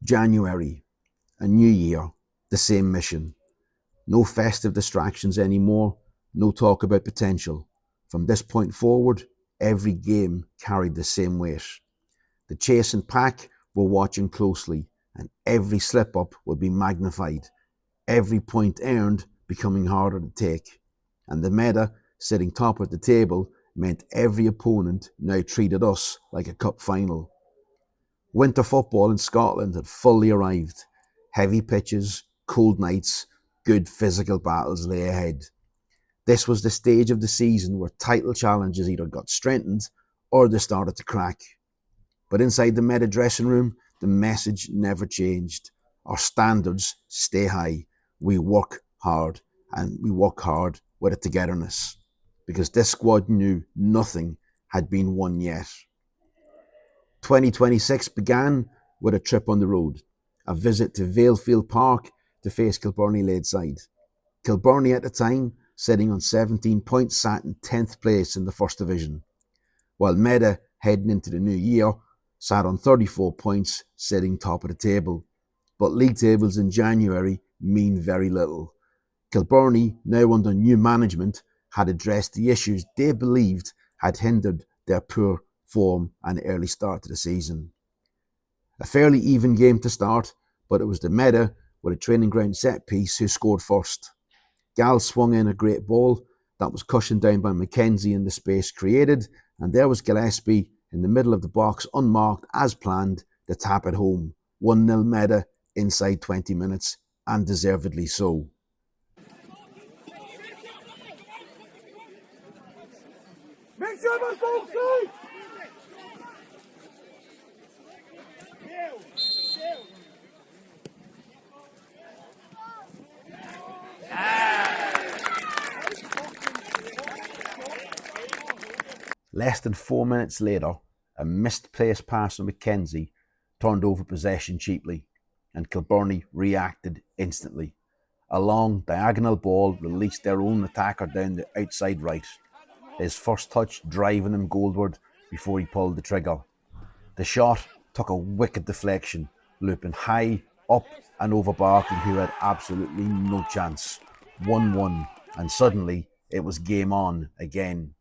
January, a new year, the same mission. No festive distractions anymore, no talk about potential. From this point forward, every game carried the same weight. The chasing pack were watching closely, and every slip-up would be magnified, every point earned becoming harder to take. And the meta, sitting top of the table, meant every opponent now treated us like a cup final. Winter football in Scotland had fully arrived. Heavy pitches, cold nights, good physical battles lay ahead. This was the stage of the season where title challenges either got strengthened or they started to crack. But inside the meta dressing room, the message never changed. Our standards stay high. We work hard, and we work hard with a togetherness, because this squad knew nothing had been won yet. 2026 began with a trip on the road, a visit to Valefield Park to face Kilbirnie Ladeside. Kilbirnie at the time, sitting on 17 points, sat in 10th place in the First Division, while Meta, heading into the new year, sat on 34 points, sitting top of the table. But league tables in January mean very little. Kilbirnie, now under new management, had addressed the issues they believed had hindered their poor form and early start to the season. A fairly even game to start, but it was the Meta with a training ground set piece who scored first. Gal swung in a great ball that was cushioned down by Mackenzie in the space created, and there was Gillespie in the middle of the box, unmarked as planned, to tap it home. 1-0 Meta inside 20 minutes, and deservedly so. Make sure my goal sides! Less than 4 minutes later, a misplaced pass from Mackenzie turned over possession cheaply, and Kilbirnie reacted instantly. A long diagonal ball released their own attacker down the outside right, his first touch driving him goalward before he pulled the trigger. The shot took a wicked deflection, looping high, up and over Barkley, who had absolutely no chance. 1-1, and suddenly it was game on again.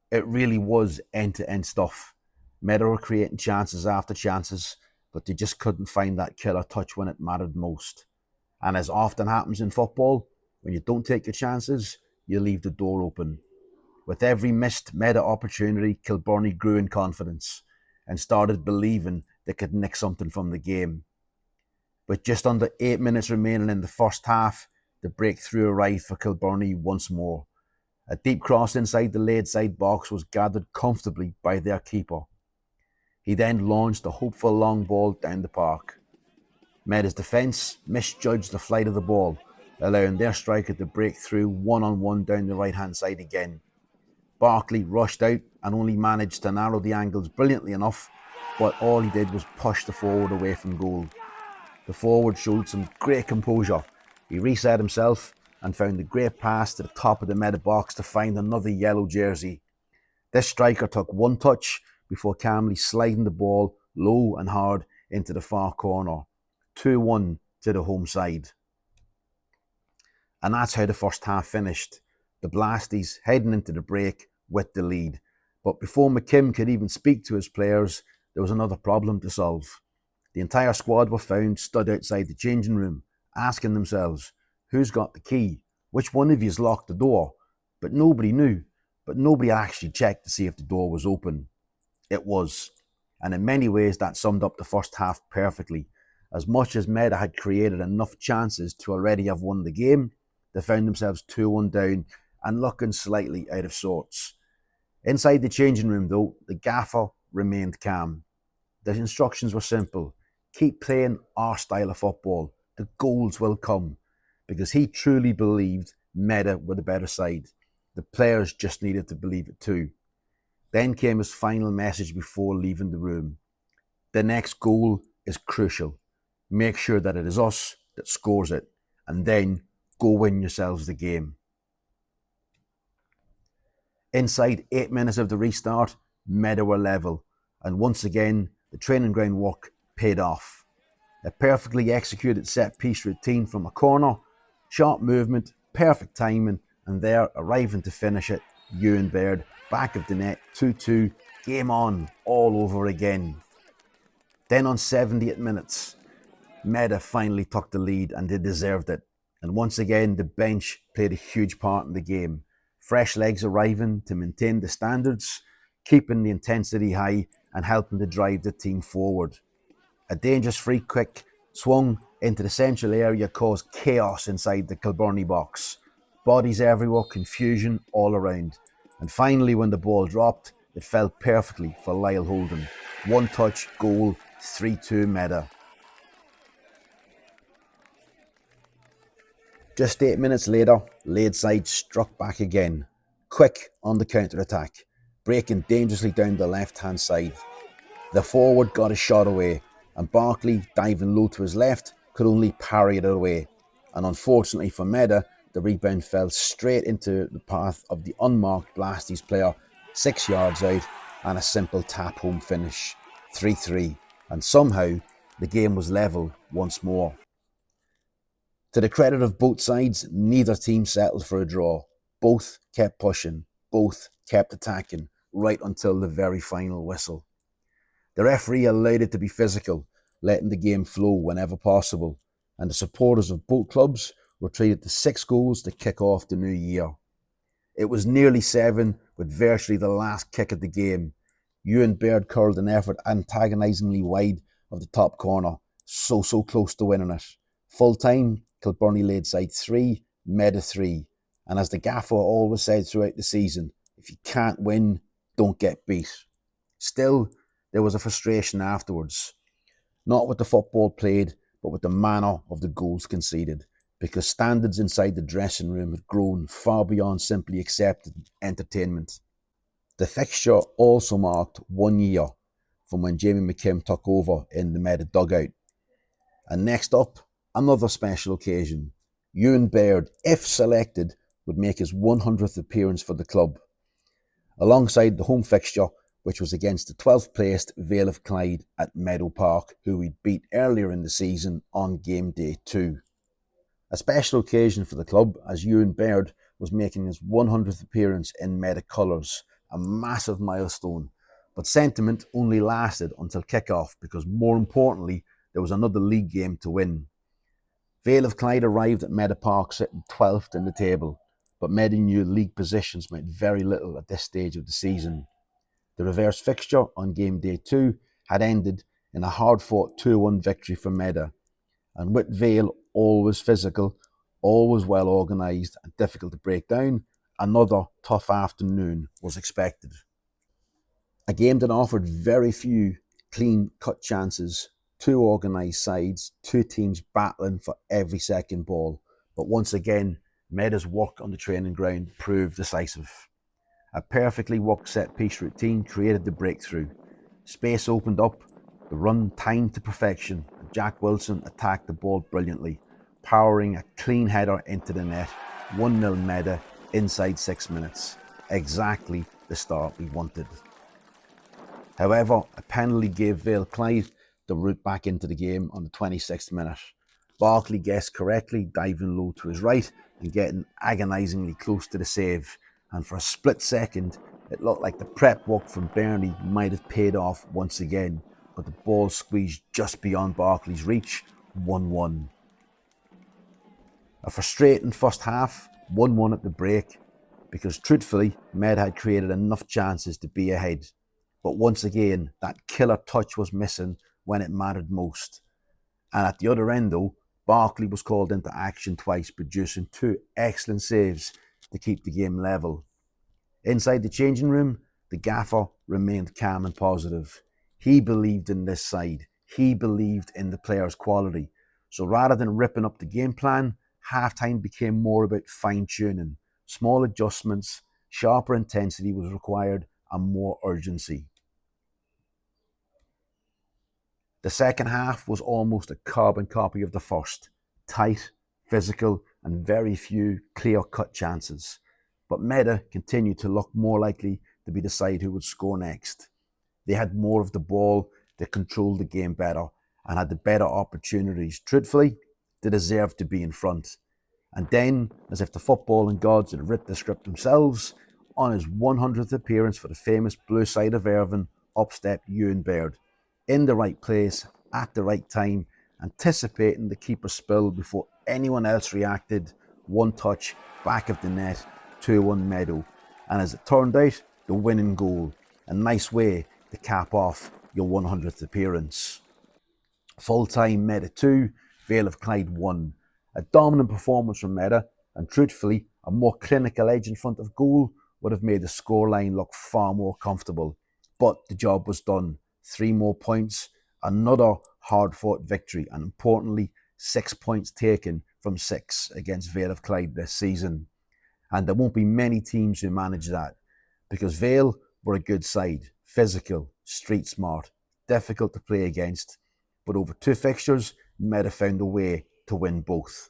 It really was end-to-end stuff. Meta were creating chances after chances, but they just couldn't find that killer touch when it mattered most. And as often happens in football, when you don't take your chances, you leave the door open. With every missed Meta opportunity, Kilbirnie grew in confidence and started believing they could nick something from the game. With just under 8 minutes remaining in the first half, the breakthrough arrived for Kilbirnie once more. A deep cross inside the Ladeside box was gathered comfortably by their keeper. He then launched a hopeful long ball down the park. Meta's defence misjudged the flight of the ball, allowing their striker to break through one-on-one down the right-hand side again. Barkley rushed out and only managed to narrow the angles brilliantly enough, but all he did was push the forward away from goal. The forward showed some great composure. He reset himself and found a great pass to the top of the Meta box to find another yellow jersey. This striker took one touch before calmly sliding the ball low and hard into the far corner. 2-1 to the home side. And that's how the first half finished. The Blasties heading into the break with the lead. But before McKim could even speak to his players, there was another problem to solve. The entire squad were found stood outside the changing room, asking themselves, who's got the key? Which one of you's locked the door? But nobody knew. But nobody actually checked to see if the door was open. It was. And in many ways that summed up the first half perfectly. As much as Meta had created enough chances to already have won the game, they found themselves 2-1 down and looking slightly out of sorts. Inside the changing room though, the gaffer remained calm. The instructions were simple. Keep playing our style of football. The goals will come. Because he truly believed Meta were the better side. The players just needed to believe it too. Then came his final message before leaving the room. The next goal is crucial. Make sure that it is us that scores it, and then go win yourselves the game. Inside 8 minutes of the restart, Meta were level, and once again, the training ground work paid off. A perfectly executed set-piece routine from a corner, sharp movement, perfect timing, and there, arriving to finish it, Ewan Baird, back of the net, 2-2, game on, all over again. Then on 78 minutes, Meda finally took the lead and they deserved it. And once again, the bench played a huge part in the game. Fresh legs arriving to maintain the standards, keeping the intensity high and helping to drive the team forward. A dangerous free kick swung into the central area caused chaos inside the Kilbirnie box. Bodies everywhere, confusion all around. And finally, when the ball dropped, it fell perfectly for Lyle Holden. One touch, goal, 3-2 Meda. Just 8 minutes later, Ladeside struck back again. Quick on the counter-attack, breaking dangerously down the left-hand side. The forward got a shot away, and Barkley, diving low to his left, could only parry it away. And unfortunately for Meda, the rebound fell straight into the path of the unmarked Blasties player, 6 yards out, and a simple tap-home finish, 3-3. And somehow, the game was level once more. To the credit of both sides, neither team settled for a draw. Both kept pushing, both kept attacking, right until the very final whistle. The referee allowed it to be physical, letting the game flow whenever possible, and the supporters of both clubs were treated to 6 goals to kick off the new year. It was nearly 7, with virtually the last kick of the game. Ewan Baird curled an effort antagonisingly wide of the top corner, so close to winning it. Full time, Kilbirnie Ladeside 3, Meda 3. And as the gaffer always said throughout the season, if you can't win, don't get beat. Still, there was a frustration afterwards. Not with the football played, but with the manner of the goals conceded, because standards inside the dressing room had grown far beyond simply accepted entertainment. The fixture also marked 1 year from when Jamie McKim took over in the Meda dugout. And next up, another special occasion. Ewan Baird, if selected, would make his 100th appearance for the club, alongside the home fixture, which was against the 12th placed Vale of Clyde at Meadow Park, who we'd beat earlier in the season on game day 2. A special occasion for the club, as Ewan Baird was making his 100th appearance in Meda colours, a massive milestone. But sentiment only lasted until kick-off, because more importantly, there was another league game to win. Vale of Clyde arrived at Meda Park sitting 12th in the table, but Meda knew league positions meant very little at this stage of the season. The reverse fixture on game day 2 had ended in a hard-fought 2-1 victory for Meda, and with Vale always physical, always well organised and difficult to break down, another tough afternoon was expected. A game that offered very few clean-cut chances, 2 organised sides, 2 teams battling for every second ball, but once again, Meda's work on the training ground proved decisive. A perfectly worked set-piece routine created the breakthrough. Space opened up, the run timed to perfection, and Jack Wilson attacked the ball brilliantly, powering a clean header into the net, 1-0 Meda inside 6 minutes. Exactly the start we wanted. However, a penalty gave Vale Clyde the route back into the game on the 26th minute. Barkley guessed correctly, diving low to his right and getting agonisingly close to the save. And for a split second, it looked like the prep work from Bernie might have paid off once again, but the ball squeezed just beyond Barkley's reach, 1-1. A frustrating first half, 1-1 at the break, because truthfully, Med had created enough chances to be ahead. But once again, that killer touch was missing when it mattered most. And at the other end though, Barkley was called into action twice, producing 2 excellent saves to keep the game level. Inside the changing room, the gaffer remained calm and positive. He believed in this side. He believed in the players' quality. So rather than ripping up the game plan, halftime became more about fine-tuning. Small adjustments, sharper intensity was required, and more urgency. The second half was almost a carbon copy of the first. Tight, physical, and very few clear-cut chances. But Meda continued to look more likely to be the side who would score next. They had more of the ball, they controlled the game better, and had the better opportunities. Truthfully, they deserved to be in front. And then, as if the footballing gods had writ the script themselves, on his 100th appearance for the famous blue side of Irvine, up stepped Ewan Baird. In the right place, at the right time, anticipating the keeper's spill before anyone else reacted. One touch, back of the net, 2-1 Meadow. And as it turned out, the winning goal. A nice way to cap off your 100th appearance. Full-time Meta 2, Vale of Clyde 1. A dominant performance from Meta, and truthfully, a more clinical edge in front of goal would have made the scoreline look far more comfortable. But the job was done. 3 more points, another hard-fought victory, and importantly, 6 points taken from 6 against Vale of Clyde this season. And there won't be many teams who manage that, because Vale were a good side, physical, street smart, difficult to play against, but over 2 fixtures, Meta found a way to win both.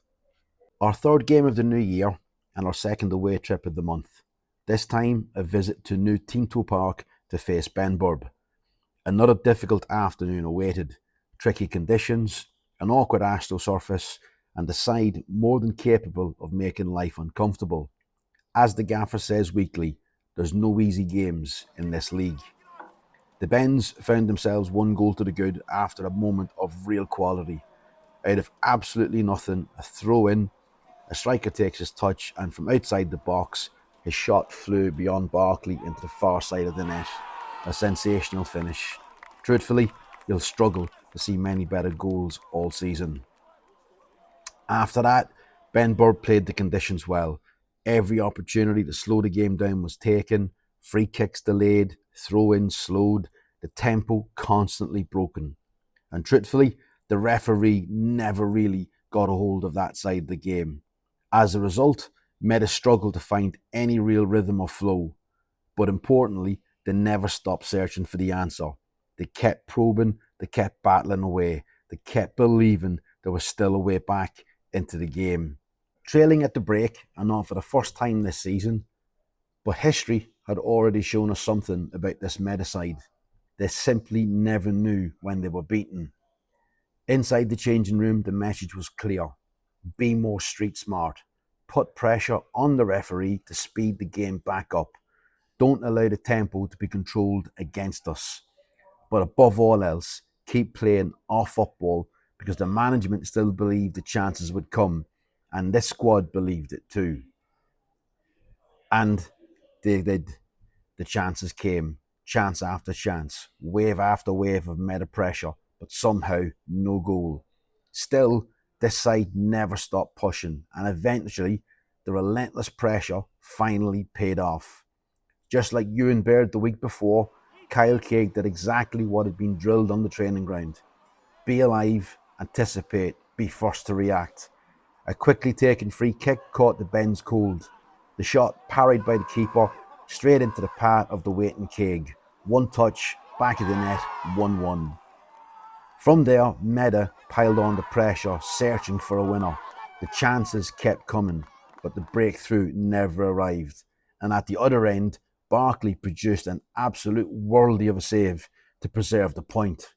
Our third game of the new year and our second away trip of the month. This time, a visit to New Tinto Park to face Benburb. Another difficult afternoon awaited. Tricky conditions, an awkward astrosurface, and a side more than capable of making life uncomfortable. As the gaffer says weekly, there's no easy games in this league. The Bens found themselves 1 goal to the good after a moment of real quality. Out of absolutely nothing, a throw-in, a striker takes his touch, and from outside the box, his shot flew beyond Barkley into the far side of the net. A sensational finish. Truthfully, you'll struggle to see many better goals all season. After that, Benburb played the conditions well. Every opportunity to slow the game down was taken, free kicks delayed, throw-ins slowed, the tempo constantly broken. And truthfully, the referee never really got a hold of that side of the game. As a result, Meta struggled to find any real rhythm or flow. But importantly, they never stopped searching for the answer. They kept probing, they kept battling away, they kept believing there was still a way back into the game. Trailing at the break, and not for the first time this season, but history had already shown us something about this Meta side. They simply never knew when they were beaten. Inside the changing room, the message was clear. Be more street smart. Put pressure on the referee to speed the game back up. Don't allow the tempo to be controlled against us. But above all else, keep playing our football, because the management still believed the chances would come, and this squad believed it too. And they did. The chances came, chance after chance, wave after wave of Meta pressure, but somehow no goal. Still, this side never stopped pushing, and eventually the relentless pressure finally paid off. Just like Ewan Baird the week before, Kyle Craig did exactly what had been drilled on the training ground. Be alive, anticipate, be first to react. A quickly taken free kick caught the Bens cold. The shot parried by the keeper, straight into the path of the waiting Craig. 1 touch, back of the net, 1-1. From there, Meta piled on the pressure, searching for a winner. The chances kept coming, but the breakthrough never arrived. And at the other end, Barkley produced an absolute worldie of a save to preserve the point.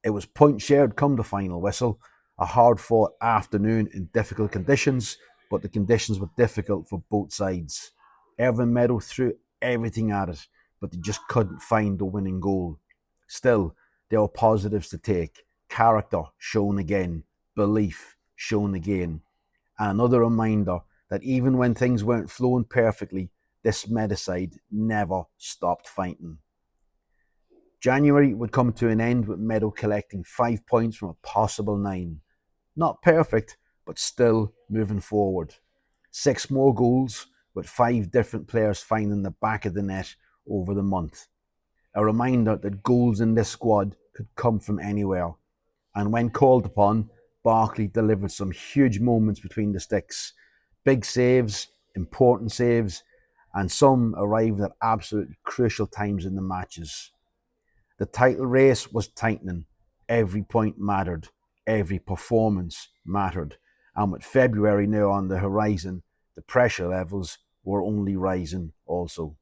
It was point shared come the final whistle, a hard-fought afternoon in difficult conditions, but the conditions were difficult for both sides. Irvine Meadow threw everything at it, but they just couldn't find the winning goal. Still, there were positives to take. Character shown again, belief shown again, and another reminder that even when things weren't flowing perfectly, this Meta side never stopped fighting. January would come to an end with Meadow collecting 5 points from a possible 9. Not perfect, but still moving forward. 6 more goals, with 5 different players finding the back of the net over the month. A reminder that goals in this squad could come from anywhere. And when called upon, Barkley delivered some huge moments between the sticks. Big saves, important saves, and some arrived at absolutely crucial times in the matches. The title race was tightening. Every point mattered. Every performance mattered. And with February now on the horizon, the pressure levels were only rising also.